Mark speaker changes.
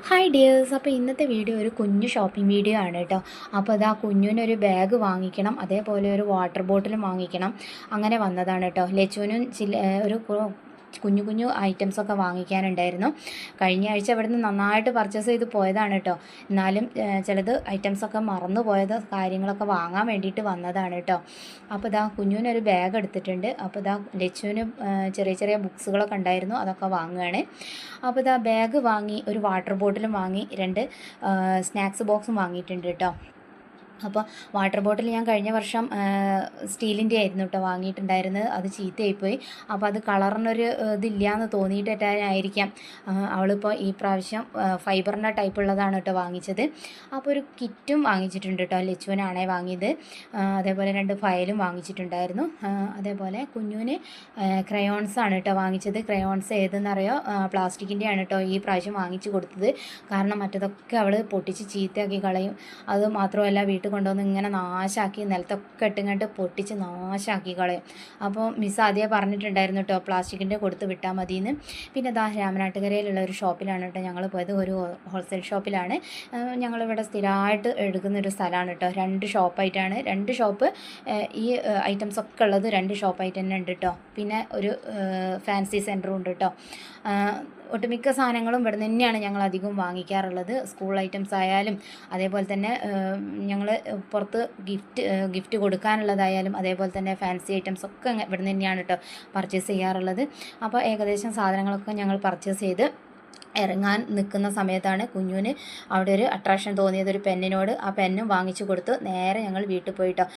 Speaker 1: Hi dears, അപ്പോൾ ഇന്നത്തെ video ഒരു കുഞ്ഞു ഷോപ്പിംഗ് വീഡിയോ ആണ് കേട്ടോ. അപ്പോൾ അതാ കുഞ്ഞിനൊരു ബാഗ് വാങ്ങിക്കണം, അതേപോലെ ഒരു വാട്ടർ ബോട്ടിലും വാങ്ങിക്കണം. അങ്ങനെ വന്നതാണ് കേട്ടോ. ലച്ചുവിനും ഒരു കുഞ്ഞു കുഞ്ഞു ഐറ്റംസൊക്കെ വാങ്ങിക്കാനുണ്ടായിരുന്നു. കഴിഞ്ഞ ആഴ്ച ഇവിടുന്ന് നന്നായിട്ട് പർച്ചേസ് ചെയ്ത് പോയതാണ് കേട്ടോ. എന്നാലും ചിലത് ഐറ്റംസൊക്കെ മറന്നു പോയത് കാര്യങ്ങളൊക്കെ വാങ്ങാൻ വേണ്ടിയിട്ട് വന്നതാണ് കേട്ടോ. അപ്പോൾ ഇതാ കുഞ്ഞിനൊരു ബാഗ് എടുത്തിട്ടുണ്ട്. അപ്പോൾ ഇതാ ലച്ചുവിന് ചെറിയ ചെറിയ ബുക്സുകളൊക്കെ ഉണ്ടായിരുന്നു, അതൊക്കെ വാങ്ങുകയാണ്. അപ്പോൾ ഇതാ ബാഗ് വാങ്ങി, ഒരു വാട്ടർ ബോട്ടിലും വാങ്ങി, 2 സ്നാക്സ് ബോക്സും വാങ്ങിയിട്ടുണ്ട് കേട്ടോ. അപ്പോൾ വാട്ടർ ബോട്ടിൽ ഞാൻ കഴിഞ്ഞ വർഷം സ്റ്റീലിൻ്റെ ആയിരുന്നു കേട്ടോ വാങ്ങിയിട്ടുണ്ടായിരുന്നത്. അത് ചീത്തയായിപ്പോയി. അപ്പോൾ അത് കളറിനൊരു ഇതില്ലയെന്ന് തോന്നിയിട്ടായിരിക്കാം അവളിപ്പോൾ ഈ പ്രാവശ്യം ഫൈബറിൻ്റെ ടൈപ്പ് ഉള്ളതാണ് കേട്ടോ വാങ്ങിച്ചത്. അപ്പോൾ ഒരു കിറ്റും വാങ്ങിച്ചിട്ടുണ്ട് കേട്ടോ. ലച്ചുവിനാണേ വാങ്ങിയത്. അതേപോലെ 2 ഫയലും വാങ്ങിച്ചിട്ടുണ്ടായിരുന്നു. അതേപോലെ കുഞ്ഞുവിന് ക്രയോൺസാണ് കേട്ടോ വാങ്ങിച്ചത്. ക്രയോൺസ് ഏതെന്നറിയോ, പ്ലാസ്റ്റിക്കിൻ്റെയാണ് കേട്ടോ ഈ പ്രാവശ്യം വാങ്ങിച്ചു കൊടുത്തത്. കാരണം മറ്റതൊക്കെ അവൾ പൊട്ടിച്ച് ചീത്തയാക്കി കളയും. അത് മാത്രമല്ല വീട്ടിൽ കൊണ്ടുവന്ന് ഇങ്ങനെ നാശാക്കി നിലത്തൊക്കെ ഇട്ടിങ്ങോട്ട് പൊട്ടിച്ച് നാശാക്കി കളയും. അപ്പോൾ മിസ് ആദ്യമേ പറഞ്ഞിട്ടുണ്ടായിരുന്നു കേട്ടോ പ്ലാസ്റ്റിക്കിൻ്റെ കൊടുത്ത് വിട്ടാൽ മതിയെന്ന്. പിന്നെ രാമനാട്ടുകരയിലുള്ള ഒരു ഷോപ്പിലാണ് കേട്ടോ ഞങ്ങൾ പോയത്. ഒരു ഹോൾസെയിൽ ഷോപ്പിലാണ്. ഞങ്ങളിവിടെ സ്ഥിരമായിട്ട് എടുക്കുന്നൊരു സ്ഥലമാണ് കേട്ടോ. 2 ഷോപ്പായിട്ടാണ്. 2 ഷോപ്പ് ഈ ഐറ്റംസൊക്കെ ഉള്ളത് 2 ഷോപ്പായിട്ട് തന്നെ ഉണ്ട് കേട്ടോ. പിന്നെ ഒരു ഫാൻസി സെൻറ്ററും ഉണ്ട് കേട്ടോ. ഒട്ടുമിക്ക സാധനങ്ങളും ഇവിടെ തന്നെയാണ് ഞങ്ങൾ അധികം വാങ്ങിക്കാറുള്ളത്. സ്കൂൾ ഐറ്റംസ് ആയാലും അതേപോലെ തന്നെ ഞങ്ങൾ പുറത്ത് ഗിഫ്റ്റ് കൊടുക്കാനുള്ളതായാലും അതേപോലെ തന്നെ ഫാൻസി ഐറ്റംസ് ഒക്കെ ഇവിടെ തന്നെയാണ് കേട്ടോ പർച്ചേസ് ചെയ്യാറുള്ളത്. അപ്പോൾ ഏകദേശം സാധനങ്ങളൊക്കെ ഞങ്ങൾ പർച്ചേസ് ചെയ്ത് ഇറങ്ങാൻ നിൽക്കുന്ന സമയത്താണ് കുഞ്ഞുവിന് അവിടെ ഒരു അട്രാക്ഷൻ തോന്നിയത്, ഒരു പെന്നിനോട്. ആ പെന്നും വാങ്ങിച്ചു കൊടുത്ത് നേരെ ഞങ്ങൾ വീട്ടിൽ പോയിട്ടോ.